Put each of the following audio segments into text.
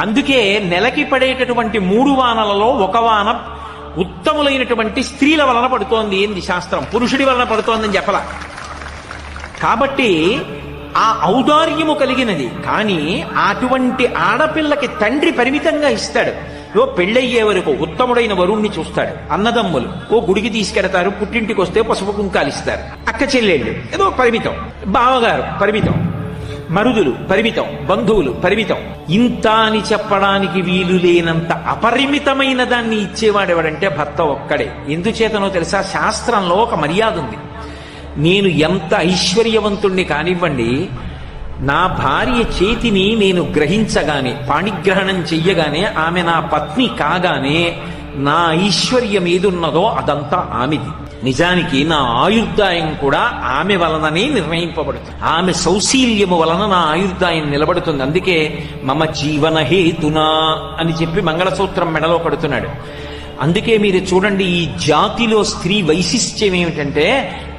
అందుకే నెలకి పడేటటువంటి 3 వానలలో ఒక వాన ఉత్తములైనటువంటి స్త్రీల వలన పడుతోంది ఏంది శాస్త్రం, పురుషుడి వలన పడుతోందని చెప్పలా. కాబట్టి ఆ ఔదార్యము కలిగినది. కానీ అటువంటి ఆడపిల్లకి తండ్రి పరిమితంగా ఇస్తాడు. పెళ్ళయ్యే వరకు ఉత్తముడైన వరుణ్ణి చూస్తాడు. అన్నదమ్ములు గుడికి తీసుకెడతారు, పుట్టింటికి వస్తే పసుపు కుంకాలు ఇస్తారు. అక్క చెల్లెళ్ళు ఏదో పరిమితం, బావగారు పరిమితం, మరుదులు పరిమితం, బంధువులు పరిమితం. ఇంత అని చెప్పడానికి వీలు లేనంత అపరిమితమైన దాన్ని ఇచ్చేవాడెవడంటే భర్త ఒక్కడే. ఎందుచేతనో తెలుసా? శాస్త్రంలో ఒక మర్యాద ఉంది. నేను ఎంత ఐశ్వర్యవంతుణ్ణి కానివ్వండి, నా భార్య చేతిని నేను గ్రహించగానే, పాణిగ్రహణం చెయ్యగానే, ఆమె నా పత్ని కాగానే నా ఐశ్వర్యం ఏదున్నదో అదంతా ఆమెది. నిజానికి నా ఆయుర్దాయం కూడా ఆమె వలననే నిర్ణయింపబడుతుంది. ఆమె సౌశీల్యము వలన నా ఆయుర్దాయం నిలబడుతుంది. అందుకే మమ జీవన హేతునా అని చెప్పి మంగళసూత్రం మెడలో కడుతున్నాడు. అందుకే మీరు చూడండి, ఈ జాతిలో స్త్రీ వైశిష్ట్యం ఏమిటంటే,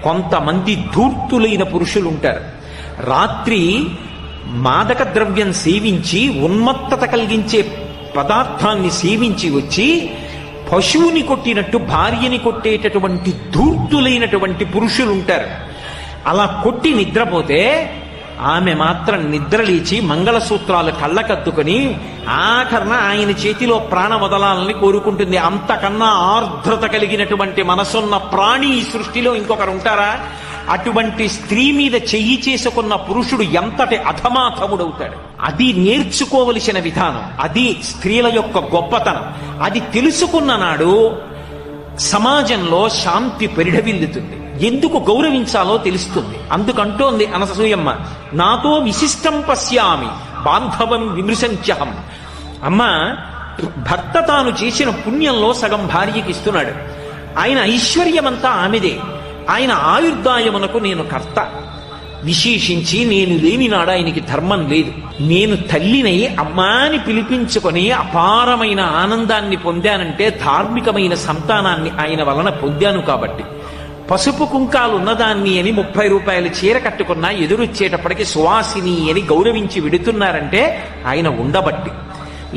కొంతమంది ధూర్తులైన పురుషులు ఉంటారు. రాత్రి మాదక ద్రవ్యం సేవించి ఉన్మత్తత కలిగించే పదార్థాన్ని సేవించి వచ్చి పశువుని కొట్టినట్టు భార్యని కొట్టేటటువంటి ధూర్తులైనటువంటి పురుషులు ఉంటారు. అలా కొట్టి నిద్రపోతే ఆమె మాత్రం నిద్రలేచి మంగళసూత్రాలు కళ్ళకద్దుకొని ఆఖరణ ఆయన చేతిలో ప్రాణ వదలాలని కోరుకుంటుంది. అంతకన్నా ఆర్ద్రత కలిగినటువంటి మనసున్న ప్రాణి ఈ సృష్టిలో ఇంకొకరు ఉంటారా? అటువంటి స్త్రీ మీద చెయ్యి చేసుకున్న పురుషుడు ఎంతటి అధమాధముడవుతాడు. అది నేర్చుకోవలసిన విధానం, అది స్త్రీల యొక్క గొప్పతనం. అది తెలుసుకున్న నాడు సమాజంలో శాంతి పరిఢవిల్లుతుంది. ఎందుకు గౌరవించాలో తెలుస్తుంది. అందుకంటోంది అనసూయమ్మ, నాతో విశిష్టం పశ్యామి బాంధవం విమృశంత్యహం. అమ్మ, భర్త తాను చేసిన పుణ్యంలో సగం భార్యకి ఇస్తున్నాడు. ఆయన ఐశ్వర్యమంతా ఆమెదే. ఆయన ఆయుర్దాయమునకు నేను కర్త. విశేషించి నేను లేని నాడు ఆయనకి ధర్మం లేదు. నేను తల్లినై అమ్మాని పిలిపించుకొని అపారమైన ఆనందాన్ని పొందానంటే ధార్మికమైన సంతానాన్ని ఆయన వలన పొందాను. కాబట్టి పసుపు కుంకాలు ఉన్నదాన్ని అని 30 రూపాయల చీర కట్టుకున్నా ఎదురొచ్చేటప్పటికి సువాసిని అని గౌరవించి విడుతున్నారంటే ఆయన ఉండబట్టి.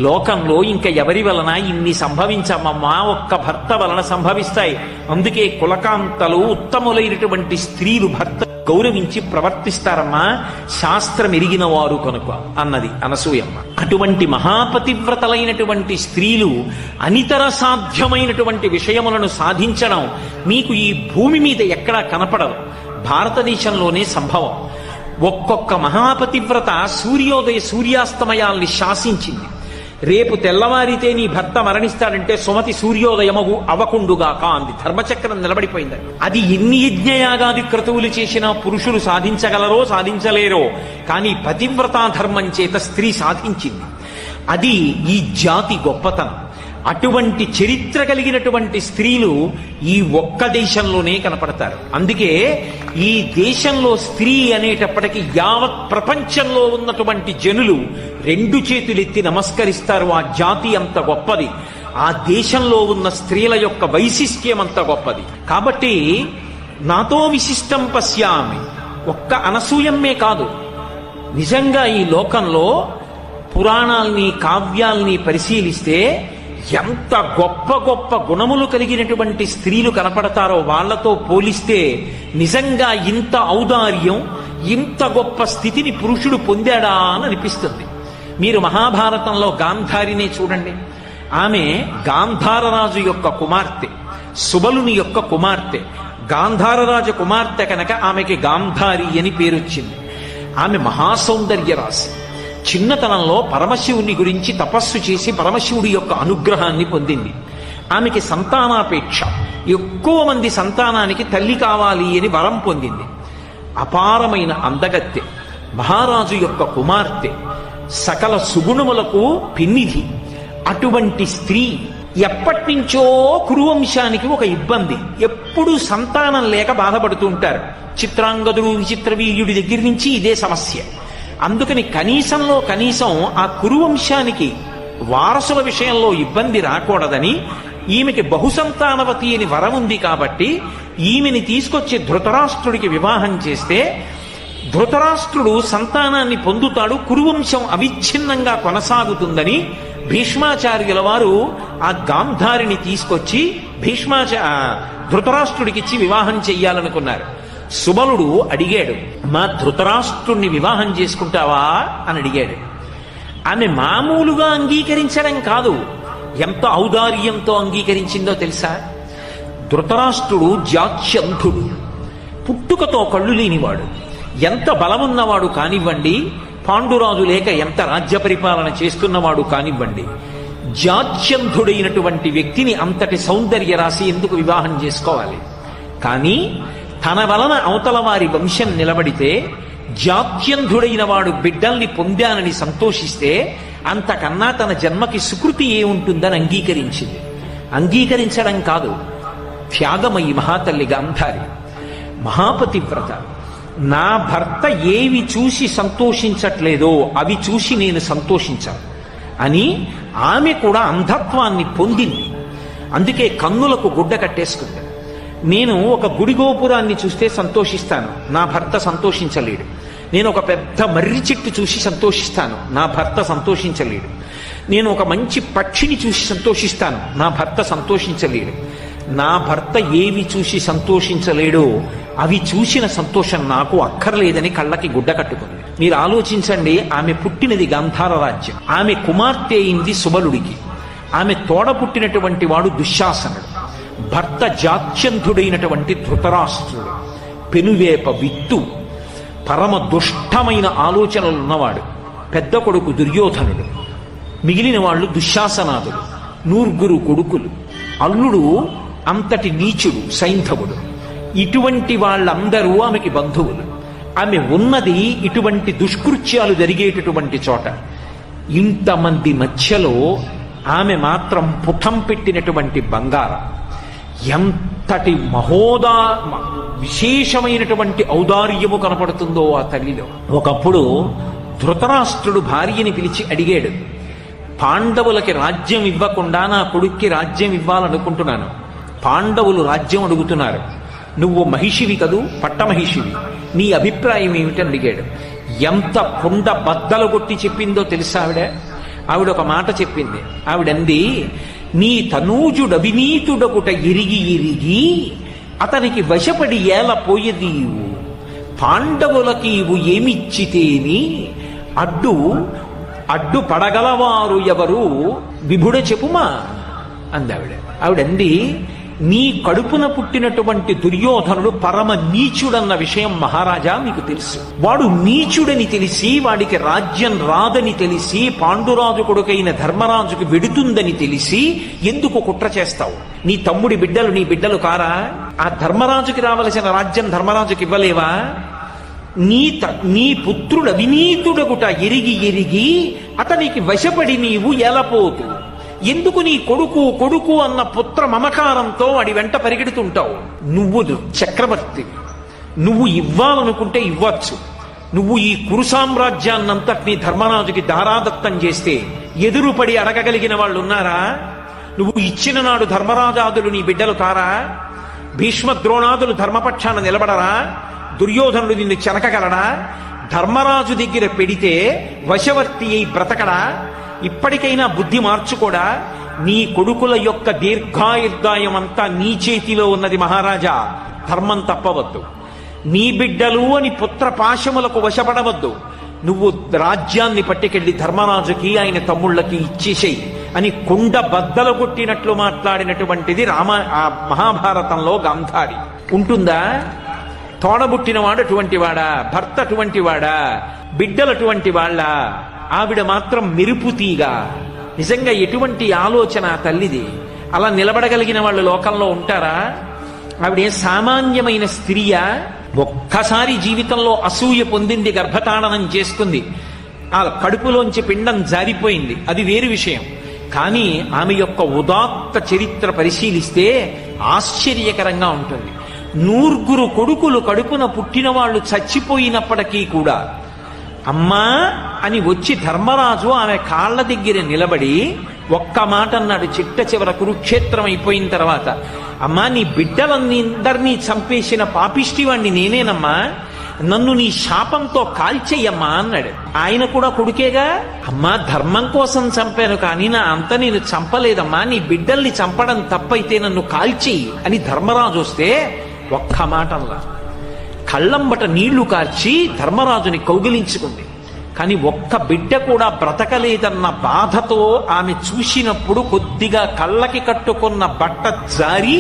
లోకంలో ఇంకా ఎవరి వలన ఇన్ని సంభవించమమ్మా, ఒక్క భర్త వలన సంభవిస్తాయి. అందుకే కులకాంతలు ఉత్తములైనటువంటి స్త్రీలు భర్త గౌరవించి ప్రవర్తిస్తారమ్మా, శాస్త్రం ఎరిగిన వారు కనుక అన్నది అనసూయమ్మ. అటువంటి మహాపతివ్రతలైనటువంటి స్త్రీలు అనితర సాధ్యమైనటువంటి విషయములను సాధించడం మీకు ఈ భూమి మీద ఎక్కడా కనపడదు. భారతదేశంలోనే సంభవం. ఒక్కొక్క మహాపతివ్రత సూర్యోదయ సూర్యాస్తమయాల్ని శాసించింది. రేపు తెల్లవారితే నీ భర్త మరణిస్తాడంటే సుమతి సూర్యోదయమగు అవకుండుగాక అంది. ధర్మచక్రం నిలబడిపోయింది. అది ఎన్ని యజ్ఞయాగాది క్రతువులు చేసినా పురుషులు సాధించగలరో సాధించలేరో, కానీ పతివ్రతా ధర్మం చేత స్త్రీ సాధించింది. అది ఈ జాతి గొప్పతనం. అటువంటి చరిత్ర కలిగినటువంటి స్త్రీలు ఈ ఒక్క దేశంలోనే కనపడతారు. అందుకే ఈ దేశంలో స్త్రీ అనేటప్పటికీ యావత్ ప్రపంచంలో ఉన్నటువంటి జనులు 2 చేతులెత్తి నమస్కరిస్తారు. ఆ జాతి అంత గొప్పది. ఆ దేశంలో ఉన్న స్త్రీల యొక్క వైశిష్ట్యం అంత గొప్పది. కాబట్టి నాతో విశిష్టం పశ్యామి ఒక్క అనసూయమ్మే కాదు, నిజంగా ఈ లోకంలో పురాణాల్ని కావ్యాల్ని పరిశీలిస్తే ఎంత గొప్ప గొప్ప గుణములు కలిగినటువంటి స్త్రీలు కనపడతారో వాళ్లతో పోలిస్తే నిజంగా ఇంత ఔదార్యం, ఇంత గొప్ప స్థితిని పురుషుడు పొందాడా అని అనిపిస్తుంది. మీరు మహాభారతంలో గాంధారినే చూడండి. ఆమె గాంధారరాజు యొక్క కుమార్తె, సుబలుని యొక్క కుమార్తె. గాంధారరాజు కుమార్తె కనుక ఆమెకి గాంధారి అని పేరొచ్చింది. ఆమె మహాసౌందర్య రాశి. చిన్నతనంలో పరమశివుని గురించి తపస్సు చేసి పరమశివుడి యొక్క అనుగ్రహాన్ని పొందింది. ఆమెకి సంతానాపేక్ష, ఎక్కువ మంది సంతానానికి తల్లి కావాలి అని వరం పొందింది. అపారమైన అందగత్తె, మహారాజు యొక్క కుమార్తె, సకల సుగుణములకు పిన్నిధి. అటువంటి స్త్రీ ఎప్పటినుంచో కురువంశానికి ఒక ఇబ్బంది. ఎప్పుడూ సంతానం లేక బాధపడుతూ ఉంటారు. చిత్రాంగదుడు, విచిత్రవీర్యుడి దగ్గర నుంచి ఇదే సమస్య. అందుకని కనీసంలో కనీసం ఆ కురువంశానికి వారసుల విషయంలో ఇబ్బంది రాకూడదని ఈమెకి బహుసంతానవతి అని వరం ఉంది. కాబట్టి ఈమెని తీసుకొచ్చి ధృతరాష్ట్రుడికి వివాహం చేస్తే ధృతరాష్ట్రుడు సంతానాన్ని పొందుతాడు, కురువంశం అవిచ్ఛిన్నంగా కొనసాగుతుందని భీష్మాచార్యుల వారు ఆ గాంధారిని తీసుకొచ్చి ధృతరాష్ట్రుడికిచ్చి వివాహం చెయ్యాలనుకున్నారు. సుబలుడు అడిగాడు, మా ధృతరాష్ట్రుణ్ణి వివాహం చేసుకుంటావా అని అడిగాడు. ఆమె మామూలుగా అంగీకరించడం కాదు, ఎంత ఔదార్యంతో అంగీకరించిందో తెలుసా? ధృతరాష్ట్రుడు జాత్యంధుడు, పుట్టుకతో కళ్ళు లేనివాడు, ఎంత బలమున్నవాడు కానివ్వండి, పాండురాజు లేక ఎంత రాజ్య పరిపాలన చేస్తున్నవాడు కానివ్వండి, జాత్యంధుడైనటువంటి వ్యక్తిని అంతటి సౌందర్య రాశి ఎందుకు వివాహం చేసుకోవాలి? కానీ తన వలన అవతల వారి వంశం నిలబడితే, జాత్యంధుడైన వాడు బిడ్డల్ని పొందానని సంతోషిస్తే అంతకన్నా తన జన్మకి సుకృతి ఏముంటుందని అంగీకరించింది. అంగీకరించడం కాదు, త్యాగమయి మహాతల్లి గాంధారి, మహాపతివ్రత. నా భర్త ఏవి చూసి సంతోషించట్లేదో అవి చూసి నేను సంతోషించాను అని ఆమె కూడా అంధత్వాన్ని పొందింది. అందుకే కన్నులకు గుడ్డ కట్టేసుకుంది. నేను ఒక గుడి గోపురాన్ని చూస్తే సంతోషిస్తాను, నా భర్త సంతోషించలేడు. నేను ఒక పెద్ద మర్రి చెట్టు చూసి సంతోషిస్తాను, నా భర్త సంతోషించలేడు. నేను ఒక మంచి పక్షిని చూసి సంతోషిస్తాను, నా భర్త సంతోషించలేడు. నా భర్త ఏవి చూసి సంతోషించలేడో అవి చూసిన సంతోషం నాకు అక్కర్లేదని కళ్ళకి గుడ్డ కట్టుకుంది. మీరు ఆలోచించండి, ఆమె పుట్టినది గాంధార రాజ్యం, ఆమె కుమార్తె అయింది సుబలుడికి, ఆమె తోడ పుట్టినటువంటి వాడు దుశ్శాసనుడు, భర్త జాత్యంధుడైనటువంటి ధృతరాష్ట్రుడు, పెనువేప విత్తు, పరమ దుష్టమైన ఆలోచనలు ఉన్నవాడు, పెద్ద కొడుకు దుర్యోధనుడు, మిగిలిన వాళ్ళు దుశ్శాసనాదులు, నూర్గురు కొడుకులు, అల్లుడు అంతటి నీచుడు సైంధవుడు. ఇటువంటి వాళ్ళందరూ ఆమెకి బంధువులు. ఆమె ఉన్నది ఇటువంటి దుష్కృత్యాలు జరిగేటటువంటి చోట. ఇంతమంది మధ్యలో ఆమె మాత్రం పుటం పెట్టినటువంటి బంగారం. ఎంతటి విశేషమైనటువంటి ఔదార్యము కనపడుతుందో ఆ తల్లిలో. ఒకప్పుడు ధృతరాష్ట్రుడు భార్యని పిలిచి అడిగాడు, పాండవులకి రాజ్యం ఇవ్వకుండా నా కొడుక్కి రాజ్యం ఇవ్వాలనుకుంటున్నాను, పాండవులు రాజ్యం అడుగుతున్నారు, నువ్వు మహిషివి కదూ, పట్టమహిషివి, నీ అభిప్రాయం ఏమిటని అడిగాడు. ఎంత కుండ బద్దలు కొట్టి చెప్పిందో తెలుసా ఆవిడ ఒక మాట చెప్పింది. ఆవిడంది, నీ తనూజుడవినీతుడకుట ఇరిగి ఇరిగి అతనికి వశపడి ఏల పోయదీవు, పాండవులకి ఇవు ఏమిచ్చితేని అడ్డు పడగలవారు ఎవరు విభుడ చెప్పుమా అందావిడ. ఆవిడంది, నీ కడుపున పుట్టినటువంటి దుర్యోధనుడు పరమ నీచుడన్న విషయం మహారాజా మీకు తెలుసు. వాడు నీచుడని తెలిసి, వాడికి రాజ్యం రాదని తెలిసి, పాండురాజు కొడుకైన ధర్మరాజుకి వెడుతుందని తెలిసి ఎందుకు కుట్ర చేస్తావు? నీ తమ్ముడి బిడ్డలు నీ బిడ్డలు కారా? ఆ ధర్మరాజుకి రావలసిన రాజ్యం ధర్మరాజుకి ఇవ్వలేవా? నీ పుత్రుడు అవినీతుడగుట ఎరిగి ఎరిగి అతనికి వశపడి నీవు ఎలపోతు. ఎందుకు నీ కొడుకు కొడుకు అన్న పుత్ర మమకారంతో వాడి వెంట పరిగెడుతుంటావు? నువ్వు చక్రవర్తి, నువ్వు ఇవ్వాలనుకుంటే ఇవ్వచ్చు. నువ్వు ఈ కురు సామ్రాజ్యాన్నంతటినీ ధర్మరాజుకి దారాదత్తం చేస్తే ఎదురుపడి అడగగలిగిన వాళ్ళు ఉన్నారా? నువ్వు ఇచ్చిన నాడు ధర్మరాజాదులు నీ బిడ్డలు కారా? భీష్మద్రోణాదులు ధర్మపక్షాన నిలబడరా? దుర్యోధనుడు నిన్ను చెనకగలడా? ధర్మరాజు దగ్గర పెడితే వశవర్తి అయి బ్రతకడా? ఇప్పటికైనా బుద్ధి మార్చుకోడా? నీ కొడుకుల యొక్క దీర్ఘాయుర్దాయం అంతా నీ చేతిలో ఉన్నది మహారాజా, ధర్మం తప్పవద్దు. నీ బిడ్డలు అని పుత్ర పాశములకు వశపడవద్దు. నువ్వు రాజ్యాన్ని పట్టుకెళ్ళి ధర్మరాజుకి ఆయన తమ్ముళ్ళకి ఇచ్చేసేయి అని కుండ బద్దలు కొట్టినట్లు మాట్లాడినటువంటిది మహాభారతంలో గాంధారి. ఉంటుందా? తోడబుట్టినవాడు అటువంటి వాడా? భర్త అటువంటి వాడా? బిడ్డలు అటువంటి వాళ్ళ? ఆవిడ మాత్రం మెరుపుతీగా. నిజంగా ఎటువంటి ఆలోచన తల్లిది! అలా నిలబడగలిగిన వాళ్ళు లోకంలో ఉంటారా? ఆవిడే సామాన్యమైన స్త్రీయా? ఒక్కసారి జీవితంలో అసూయ పొందింది, గర్భతాడనం చేసుకుంది, ఆ కడుపులోంచి పిండం జారిపోయింది, అది వేరు విషయం. కానీ ఆమె యొక్క ఉదాత్త చరిత్ర పరిశీలిస్తే ఆశ్చర్యకరంగా ఉంటుంది. నూర్గురు కొడుకులు కడుపున పుట్టిన వాళ్ళు చచ్చిపోయినప్పటికీ కూడా అమ్మా అని వచ్చి ధర్మరాజు ఆమె కాళ్ల దగ్గర నిలబడి ఒక్క మాట అన్నాడు. చిట్ట చివర కురుక్షేత్రం అయిపోయిన తర్వాత, అమ్మా నీ బిడ్డలందరినీ చంపేసిన పాపిష్టి వాణ్ణి నేనేనమ్మా, నన్ను నీ శాపంతో కాల్చేయమ్మా అన్నాడు. ఆయన కూడా కొడుకేగా, అమ్మా ధర్మం కోసం చంపాను కానీ నా అంత నేను చంపలేదమ్మా, నీ బిడ్డల్ని చంపడం తప్పైతే నన్ను కాల్చేయి అని ధర్మరాజు వస్తే ఒక్క మాటల్లా కళ్ళంబట నీళ్లు కార్చి ధర్మరాజుని కౌగిలించుకుంది. కానీ ఒక్క బిడ్డ కూడా బ్రతకలేదన్న బాధతో ఆమె చూసినప్పుడు కొద్దిగా కళ్ళకి కట్టుకున్న బట్ట జారి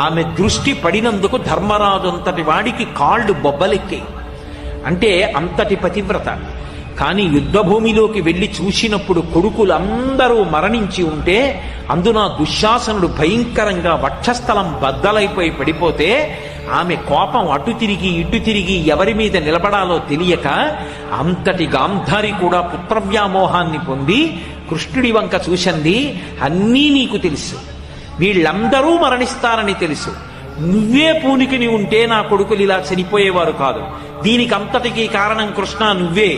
ఆమె దృష్టి పడినందుకు ధర్మరాజు అంతటి వాడికి కాళ్ళు బొబ్బలెక్కాయి. అంటే అంతటి పతివ్రత. కానీ యుద్ధభూమిలోకి వెళ్లి చూసినప్పుడు కొడుకులందరూ మరణించి ఉంటే అందున దుశ్శాసనుడు భయంకరంగా వక్షస్థలం బద్దలైపోయి పడిపోతే ఆమె కోపం అటు తిరిగి ఇటు తిరిగి ఎవరి మీద నిలబడాలో తెలియక అంతటి గాంధారి కూడా పుత్రవ్యామోహాన్ని పొంది కృష్ణుడి వంక చూసింది. అన్నీ నీకు తెలుసు, వీళ్ళందరూ మరణిస్తారని తెలుసు, నువ్వే పూనికిని ఉంటే నా కొడుకులు ఇలా చనిపోయేవారు కాదు, దీనికి అంతటికీ కారణం కృష్ణ నువ్వే,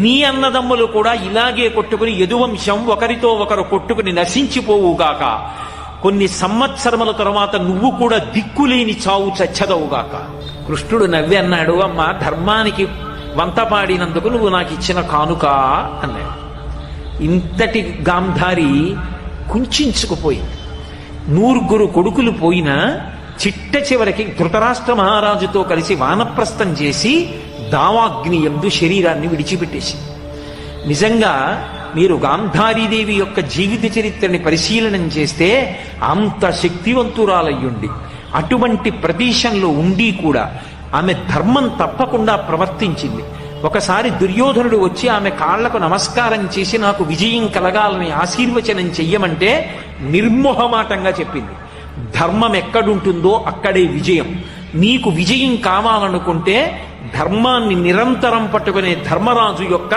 నీ అన్నదమ్ములు కూడా ఇలాగే కొట్టుకుని యదువంశం ఒకరితో ఒకరు కొట్టుకుని నశించిపోవుగాక, కొన్ని సంవత్సరముల తరువాత నువ్వు కూడా దిక్కులేని చావు చచ్చదవుగాక. కృష్ణుడు నవ్వి అన్నాడు, అమ్మా ధర్మానికి వంత పాడినందుకు నువ్వు నాకు ఇచ్చిన కానుక అన్నాడు. ఇంతటి గాంధారి కుంచుకుపోయింది. 100 కొడుకులు పోయినా చిట్ట చివరికి ధృతరాష్ట్ర మహారాజుతో కలిసి వానప్రస్థం చేసి దావాగ్ని యందు శరీరాన్ని విడిచిపెట్టేసి. నిజంగా మీరు గాంధారీదేవి యొక్క జీవిత చరిత్రని పరిశీలనం చేస్తే అంత శక్తివంతురాలయ్యుండి అటువంటి ప్రదేశంలో ఉండి కూడా ఆమె ధర్మం తప్పకుండా ప్రవర్తించింది. ఒకసారి దుర్యోధనుడు వచ్చి ఆమె కాళ్లకు నమస్కారం చేసి నాకు విజయం కలగాలని ఆశీర్వచనం చెయ్యమంటే నిర్మోహమాటంగా చెప్పింది, ధర్మం ఎక్కడుంటుందో అక్కడే విజయం, నీకు విజయం కావాలనుకుంటే ధర్మాన్ని నిరంతరం పట్టుకునే ధర్మరాజు యొక్క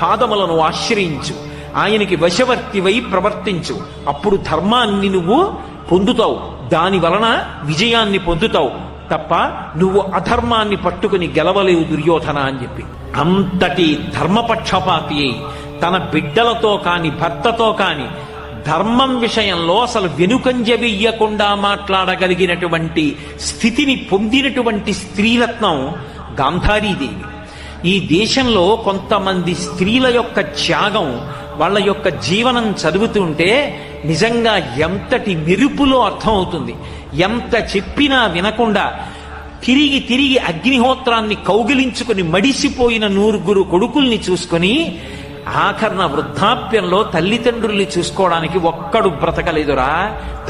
పాదములను ఆశ్రయించు, ఆయనకి వశవర్తివై ప్రవర్తించు, అప్పుడు ధర్మాన్ని నువ్వు పొందుతావు, దాని వలన విజయాన్ని పొందుతావు తప్ప నువ్వు అధర్మాన్ని పట్టుకుని గెలవలేవు దుర్యోధన అని చెప్పి. అంతటి ధర్మపక్షపాతి అయి తన బిడ్డలతో కాని భర్తతో కాని ధర్మం విషయంలో అసలు వెనుకంజ వెయ్యకుండా మాట్లాడగలిగినటువంటి స్థితిని పొందినటువంటి స్త్రీరత్నం గాంధారీదేవి. ఈ దేశంలో కొంతమంది స్త్రీల యొక్క త్యాగం, వాళ్ళ యొక్క జీవనం చదువుతుంటే నిజంగా ఎంతటి మెరుపులో అర్థమవుతుంది. ఎంత చెప్పినా వినకుండా తిరిగి తిరిగి అగ్నిహోత్రాన్ని కౌగిలించుకుని మడిసిపోయిన 100 కొడుకుల్ని చూసుకొని ఆఖరణ వృద్ధాప్యంలో తల్లిదండ్రుల్ని చూసుకోవడానికి ఒక్కడు బ్రతకలేదురా,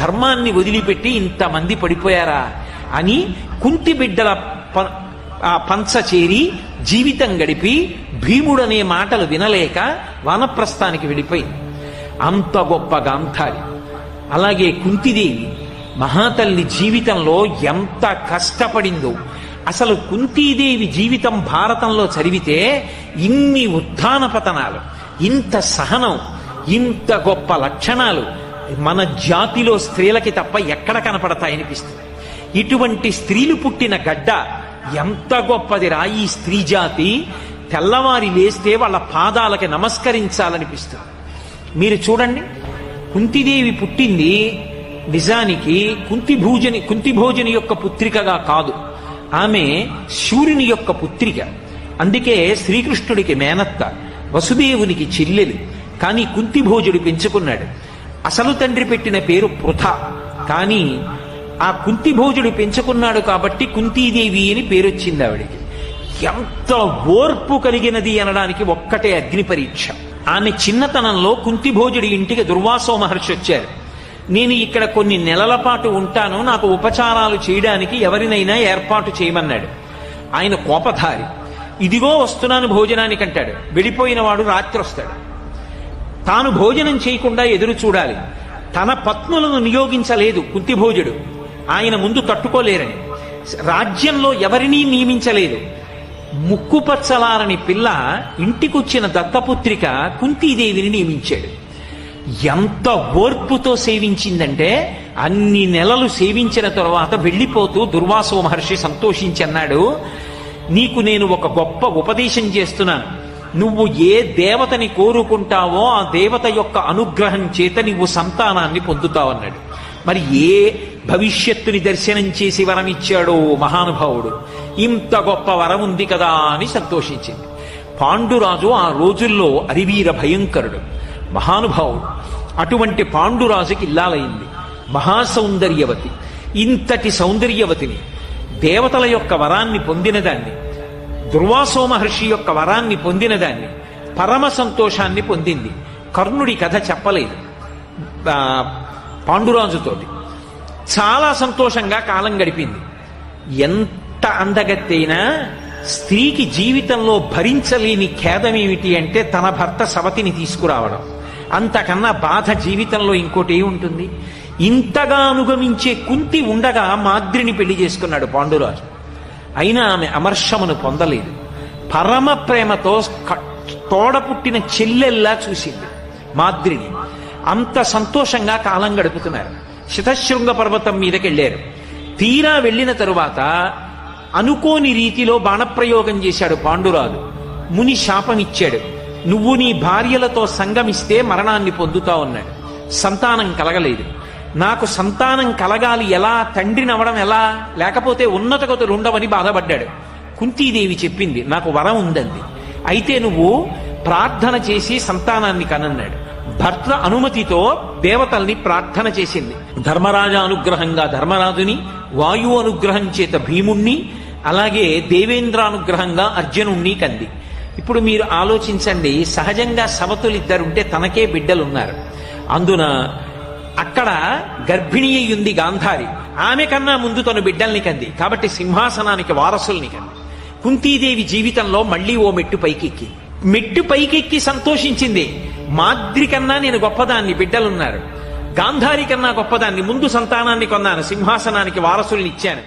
ధర్మాన్ని వదిలిపెట్టి ఇంతమంది పడిపోయారా అని కుంతి బిడ్డల పంచ చేరి జీవితం గడిపి భీముడనే మాటలు వినలేక వానప్రస్థానికి వెళ్ళిపోయింది. అంత గొప్ప గాంధారి. అలాగే కుంతిదేవి మహాతల్లి జీవితంలో ఎంత కష్టపడిందో. అసలు కుంతీదేవి జీవితం భారతంలో చదివితే ఇన్ని ఉత్థాన పతనాలు, ఇంత సహనం, ఇంత గొప్ప లక్షణాలు మన జాతిలో స్త్రీలకి తప్ప ఎక్కడ కనపడతాయనిపిస్తుంది. ఇటువంటి స్త్రీలు పుట్టిన గడ్డ ఎంత గొప్పదిరా ఈ స్త్రీ జాతి. తెల్లవారి లేస్తే వాళ్ళ పాదాలకి నమస్కరించాలనిపిస్తుంది. మీరు చూడండి, కుంతిదేవి పుట్టింది నిజానికి కుంతిభోజని యొక్క పుత్రికగా కాదు, ఆమె శూరుని యొక్క పుత్రిక. అందుకే శ్రీకృష్ణుడికి మేనత్త, వసుదేవునికి చెల్లెలు. కానీ కుంతిభోజుడు పెంచుకున్నాడు. అసలు తండ్రి పెట్టిన పేరు పృథ, కానీ ఆ కుంతిభోజుడు పెంచుకున్నాడు కాబట్టి కుంతీదేవి అని పేరొచ్చింది ఆవిడికి. ఎంత ఓర్పు కలిగినది అనడానికి ఒక్కటే అగ్ని పరీక్ష. ఆమె చిన్నతనంలో కుంతిభోజుడి ఇంటికి దుర్వాసో మహర్షి వచ్చారు. నేను ఇక్కడ కొన్ని నెలల పాటు ఉంటాను, నాకు ఉపచారాలు చేయడానికి ఎవరినైనా ఏర్పాటు చేయమన్నాడు. ఆయన కోపధారి. ఇదిగో వస్తున్నాను భోజనానికి అంటాడు. వెళ్ళిపోయిన వాడు రాత్రి వస్తాడు. తాను భోజనం చేయకుండా ఎదురు చూడాలి. తన పత్నులను నియోగించలేదు కుంతిభోజుడు, ఆయన ముందు తట్టుకోలేరని. రాజ్యంలో ఎవరినీ నియమించలేదు. ముక్కుపచ్చలారని పిల్ల ఇంటికొచ్చిన దత్తపుత్రిక కుంతీదేవిని నియమించాడు. ఎంత ఓర్పుతో సేవించిందంటే అన్ని నెలలు సేవించిన తరువాత వెళ్ళిపోతూ దుర్వాసో మహర్షి సంతోషించి అన్నాడు, నీకు నేను ఒక గొప్ప ఉపదేశం చేస్తున్నాను. నువ్వు ఏ దేవతని కోరుకుంటావో ఆ దేవత యొక్క అనుగ్రహం చేత నువ్వు సంతానాన్ని పొందుతావన్నాడు. మరి ఏ భవిష్యత్తుని దర్శనం చేసి వరమిచ్చాడో మహానుభావుడు. ఇంత గొప్ప వరం ఉంది కదా అని సంతోషించింది. పాండురాజు ఆ రోజుల్లో అరివీర భయంకరుడు, మహానుభావుడు. అటువంటి పాండురాజుకి ఇల్లాలైంది మహాసౌందర్యవతి. ఇంతటి సౌందర్యవతిని, దేవతల యొక్క వరాన్ని పొందినదాన్ని, దుర్వాసో మహర్షి యొక్క వరాన్ని పొందినదాన్ని, పరమ సంతోషాన్ని పొందింది. కర్ణుడి కథ చెప్పలేదు పాండురాజుతోటి. చాలా సంతోషంగా కాలం గడిపింది. ఎంత అందగత్తైనా స్త్రీకి జీవితంలో భరించలేని ఖేదమేమిటి అంటే తన భర్త సవతిని తీసుకురావడం. అంతకన్నా బాధ జీవితంలో ఇంకోటి ఉంటుంది? ఇంతగా అనుగమించే కుంతి ఉండగా మాద్రిని పెళ్లి చేసుకున్నాడు పాండురాజు. అయినా ఆమె అమర్షమును పొందలేదు. పరమ ప్రేమతో తోడ పుట్టిన చెల్లెల్లా చూసింది మాద్రిని. అంత సంతోషంగా కాలం గడుపుతున్నారు. శతశృంగ పర్వతం మీదకి వెళ్ళారు. తీరా వెళ్ళిన తరువాత అనుకోని రీతిలో బాణప్రయోగం చేశాడు పాండురాజు. ముని శాపమిచ్చాడు, నువ్వు నీ భార్యలతో సంగమిస్తే మరణాన్ని పొందుతావు అన్నాడు. సంతానం కలగలేదు. నాకు సంతానం కలగాలి ఎలా, తండ్రినవడం ఎలా, లేకపోతే ఉన్నత గతులు ఉండవని బాధపడ్డాడు. కుంతీదేవి చెప్పింది, నాకు వరం ఉందంది. అయితే నువ్వు ప్రార్థన చేసి సంతానాన్ని కనన్నాడు. భర్త అనుమతితో దేవతల్ని ప్రార్థన చేసింది. ధర్మరాజ అనుగ్రహంగా ధర్మరాజుని, వాయువు అనుగ్రహం చేత భీముణ్ణి, అలాగే దేవేంద్రానుగ్రహంగా అర్జునుణ్ణి కంది. ఇప్పుడు మీరు ఆలోచించండి, సహజంగా సవతులిద్దరుంటే తనకే బిడ్డలున్నారు. అందున అక్కడ గర్భిణి అయ్యింది గాంధారి. ఆమె కన్నా ముందు తను బిడ్డల్ని కంది. కాబట్టి సింహాసనానికి వారసుల్ని కంది. కుంతీదేవి జీవితంలో మళ్ళీ ఓ మెట్టు పైకెక్కి సంతోషించింది. మాద్రి కన్నా నేను గొప్పదాన్ని, బిడ్డలున్నారు. గాంధారి కన్నా గొప్పదాన్ని, ముందు సంతానాన్ని కొన్నాను, సింహాసనానికి వారసుల్ని ఇచ్చాను.